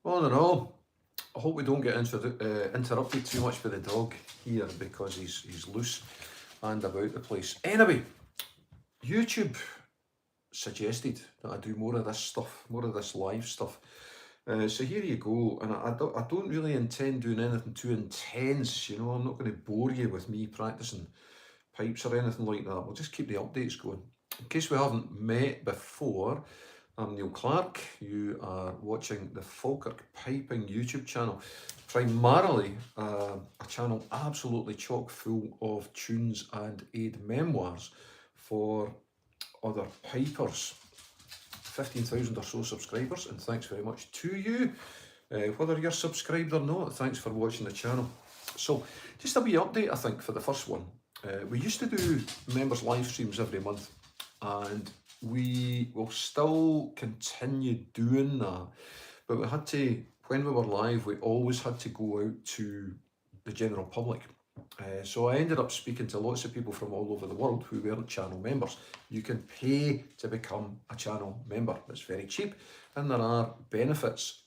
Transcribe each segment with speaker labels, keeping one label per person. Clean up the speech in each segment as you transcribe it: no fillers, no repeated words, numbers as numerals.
Speaker 1: All in all, I hope we don't get interrupted too much by the dog here because he's loose and about the place. Anyway, YouTube suggested that I do more of this stuff, more of this live stuff. So here you go, and I don't really intend doing anything too intense, I'm not going to bore you with me practicing pipes or anything like that. We'll just keep the updates going. In case we haven't met before, I'm Neil Clark. You are watching the Falkirk Piping YouTube channel, primarily a channel absolutely chock full of tunes and aid memoirs for other pipers. 15,000 or so subscribers, and thanks very much to you. Whether you're subscribed or not, thanks for watching the channel. So, just a wee update, I think, for the first one. We used to do members live streams every month, and we will still continue doing that. But we had to, when we were live, we always had to go out to the general public. So I ended up speaking to lots of people from all over the world who weren't channel members. You can pay to become a channel member. It's very cheap, and there are benefits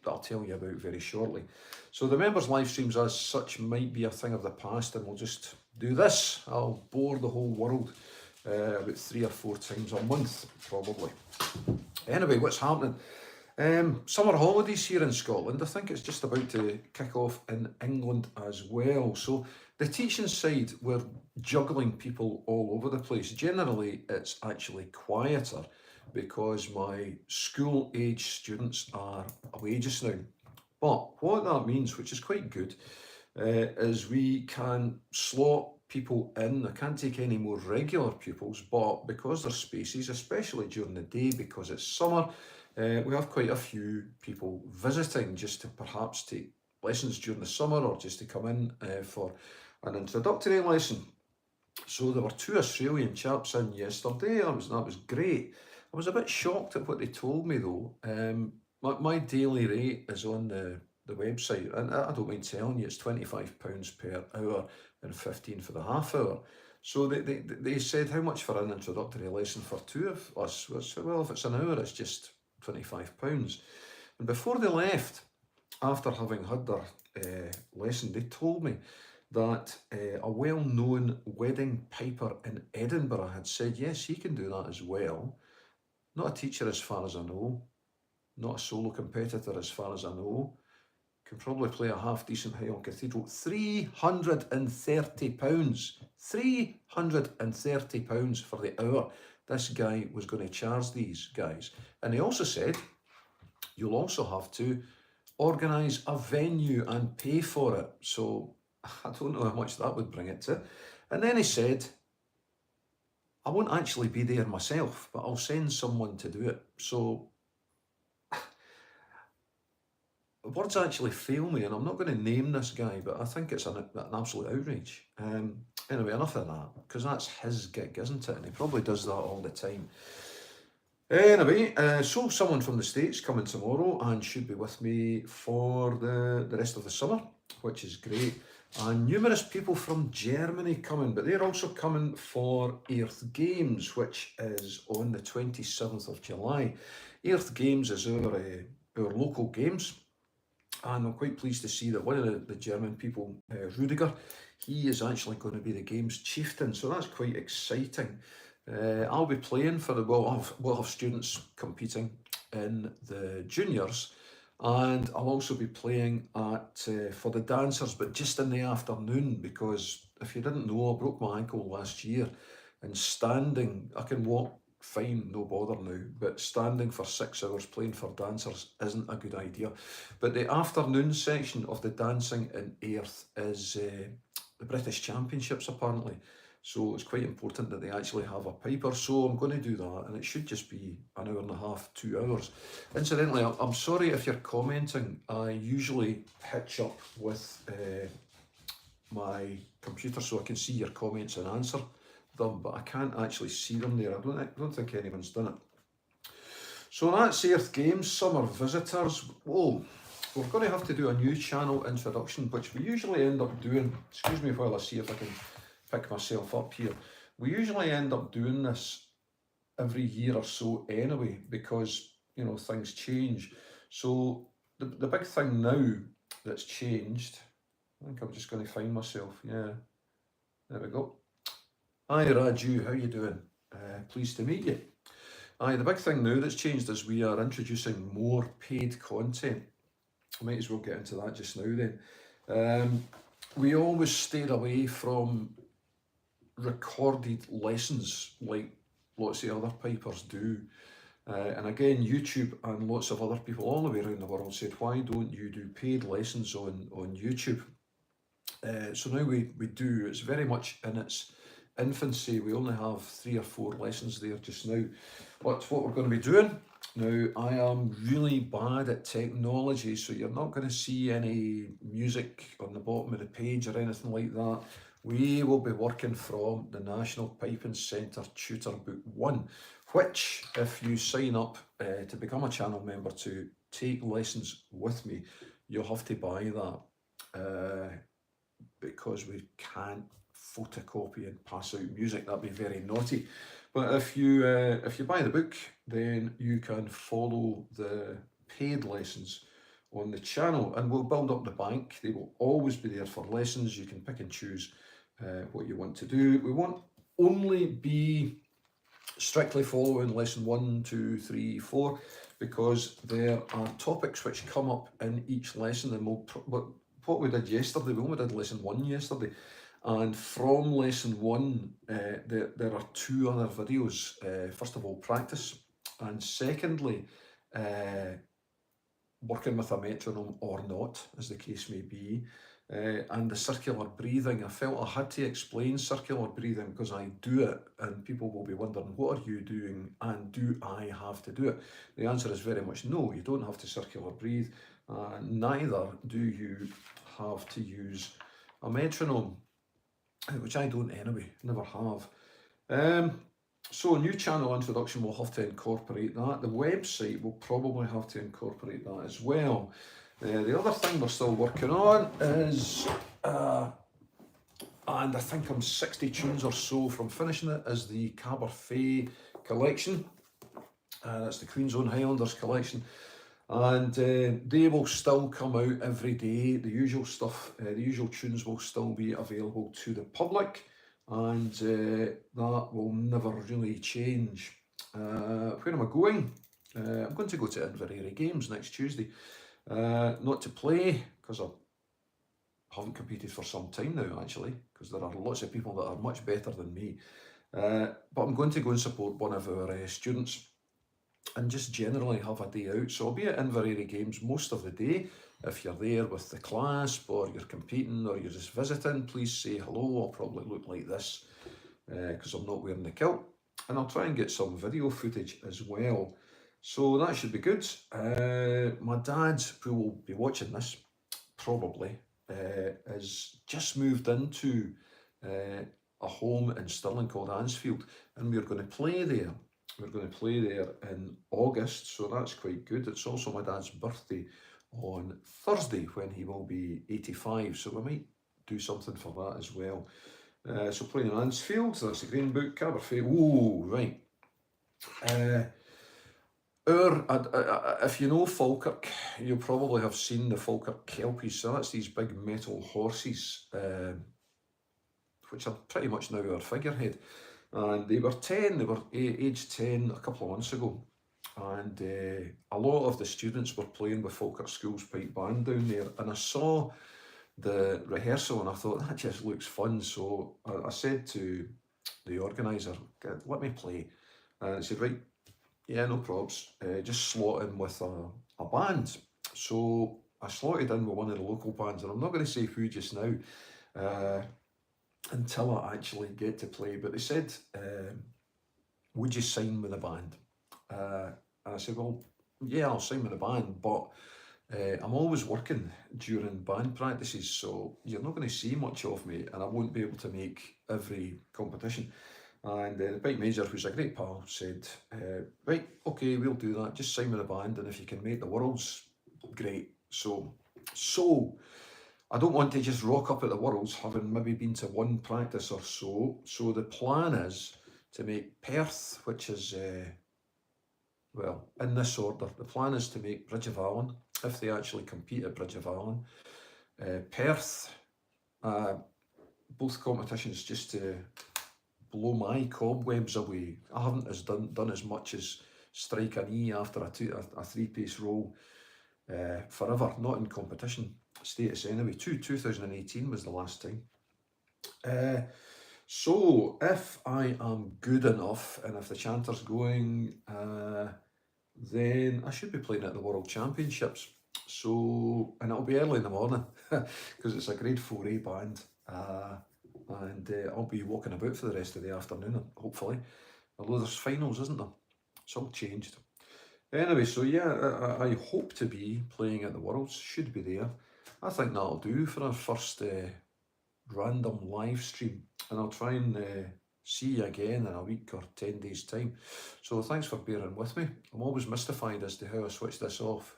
Speaker 1: that I'll tell you about very shortly. So the members live streams as such might be a thing of the past, and we'll just do this. I'll bore the whole world about 3 or 4 times a month, probably. Anyway, what's happening? Summer holidays here in Scotland. I think it's just about to kick off in England as well. So the teaching side, we're juggling people all over the place. Generally, it's actually quieter because my school age students are away just now. But what that means, which is quite good, is we can slot people in. I can't take any more regular pupils, but because there's spaces, especially during the day, because it's summer, we have quite a few people visiting just to perhaps take lessons during the summer or just to come in for an introductory lesson. So there were 2 Australian chaps in yesterday. That was great. I was a bit shocked at what they told me though. My daily rate is on the website, and I don't mind telling you, it's £25 per hour and 15 for the half hour. So they said, how much for an introductory lesson for 2 of us? Well, if it's an hour, it's just £25. And before they left, after having had their lesson, they told me that a well-known wedding piper in Edinburgh had said, yes, he can do that as well. Not a teacher as far as I know, not a solo competitor as far as I know. Can probably play a half-decent high on cathedral. £330. £330 for the hour this guy was going to charge these guys. And he also said, you'll also have to organise a venue and pay for it. So I don't know how much that would bring it to. And then he said, I won't actually be there myself, but I'll send someone to do it. So words actually fail me, and I'm not going to name this guy, but I think it's an absolute outrage. Anyway, enough of that, because that's his gig, isn't it? And he probably does that all the time. Anyway, so someone from the States coming tomorrow and should be with me for the rest of the summer, which is great. And numerous people from Germany coming, but they're also coming for Earth Games, which is on the 27th of July. Earth Games is our local games. And I'm quite pleased to see that one of the German people, Rudiger, he is actually going to be the game's chieftain. So that's quite exciting. I'll be playing for we'll have students competing in the juniors, and I'll also be playing for the dancers, but just in the afternoon, because if you didn't know, I broke my ankle last year, and standing, I can walk fine, no bother now, but standing for 6 hours playing for dancers isn't a good idea. But the afternoon section of the dancing in Earth is the British Championships apparently, so it's quite important that they actually have a piper. So I'm going to do that, and it should just be an hour and a half, 2 hours. Incidentally, I'm sorry if you're commenting. I usually hitch up with my computer so I can see your comments and answer them, but I can't actually see them there. I don't think anyone's done it. So that's Earth Games, summer visitors. Oh, we're going to have to do a new channel introduction, which we usually end up doing. Excuse me while I see if I can pick myself up here. We usually end up doing this every year or so anyway, because things change. So the big thing now that's changed, I think I'm just going to find myself, yeah, there we go. Hi Raju, how you doing? Pleased to meet you. Aye, the big thing now that's changed is we are introducing more paid content. I might as well get into that just now then. We always stayed away from recorded lessons like lots of other pipers do. And again, YouTube and lots of other people all the way around the world said, why don't you do paid lessons on YouTube? So now we do. It's very much in its infancy. We only have 3 or 4 lessons there just now. But what we're going to be doing now, I am really bad at technology, so you're not going to see any music on the bottom of the page or anything like that. We will be working from the National Piping Centre Tutor Book 1, which, if you sign up to become a channel member to take lessons with me, you'll have to buy that because we can't photocopy and pass out music. That'd be very naughty. But if you buy the book, then you can follow the paid lessons on the channel, and we'll build up the bank. They will always be there for lessons. You can pick and choose what you want to do. We won't only be strictly following lesson 1, 2, 3, 4, because there are topics which come up in each lesson, and what we did yesterday, we only did lesson 1 yesterday, and from lesson 1 there are 2 other videos. First of all, practice, and secondly, working with a metronome or not, as the case may be, and the circular breathing. I felt I had to explain circular breathing because I do it, and people will be wondering, what are you doing, and do I have to do it? The answer is very much no, you don't have to circular breathe, neither do you have to use a metronome, which I don't anyway, never have. So new channel introduction will have to incorporate that. The website will probably have to incorporate that as well. The other thing we're still working on is, and I think I'm 60 tunes or so from finishing it, is the Caberfay collection. That's the Queen's Own Highlanders collection. And they will still come out every day. The usual stuff, the usual tunes will still be available to the public, and that will never really change. Where am I going? I'm going to go to Inveraray Games next Tuesday. Not to play, because I haven't competed for some time now actually, because there are lots of people that are much better than me. But I'm going to go and support one of our students, and just generally have a day out. So I'll be at Inveraray Games most of the day. If you're there with the clasp, or you're competing, or you're just visiting, please say hello. I'll probably look like this because I'm not wearing the kilt, and I'll try and get some video footage as well. So that should be good. My dad, who will be watching this probably, has just moved into a home in Stirling called Ansfield, and we're going to play there. We're going to play there in August, so that's quite good. It's also my dad's birthday on Thursday, when he will be 85, so we might do something for that as well. So playing in Ansfield, so that's the Green Book, Caberfay. Ooh, right. If you know Falkirk, you'll probably have seen the Falkirk Kelpies. So that's these big metal horses, which are pretty much now our figurehead. And they were 10, they were aged 10 a couple of months ago. And a lot of the students were playing with Falkirk School's pipe band down there. And I saw the rehearsal and I thought, that just looks fun. So I said to the organiser, let me play. And he said, right, yeah, no probs, just slot in with a band. So I slotted in with one of the local bands, and I'm not going to say who just now, until I actually get to play. But they said, would you sign with the band? And I said, well, yeah, I'll sign with the band, but I'm always working during band practices, so you're not going to see much of me, and I won't be able to make every competition. And the pipe major, who's a great pal, said, right, okay, we'll do that, just sign with the band, and if you can make the Worlds, great. So I don't want to just rock up at the Worlds having maybe been to one practice or so. So the plan is to make Perth, which is, well, in this order. The plan is to make Bridge of Allen, if they actually compete at Bridge of Allen. Perth, both competitions just to blow my cobwebs away. I haven't done as much as strike a knee after a three-pace roll forever, not in competition status anyway. 2018 was the last time. So if I am good enough and if the chanter's going, then I should be playing at the World Championships. So, and it'll be early in the morning because it's a grade 4A band. And I'll be walking about for the rest of the afternoon, hopefully. Although there's finals, isn't there? It's all changed. Anyway, so yeah, I hope to be playing at the Worlds. Should be there. I think that'll do for our first random live stream. And I'll try and see you again in a week or 10 days' time. So thanks for bearing with me. I'm always mystified as to how I switch this off.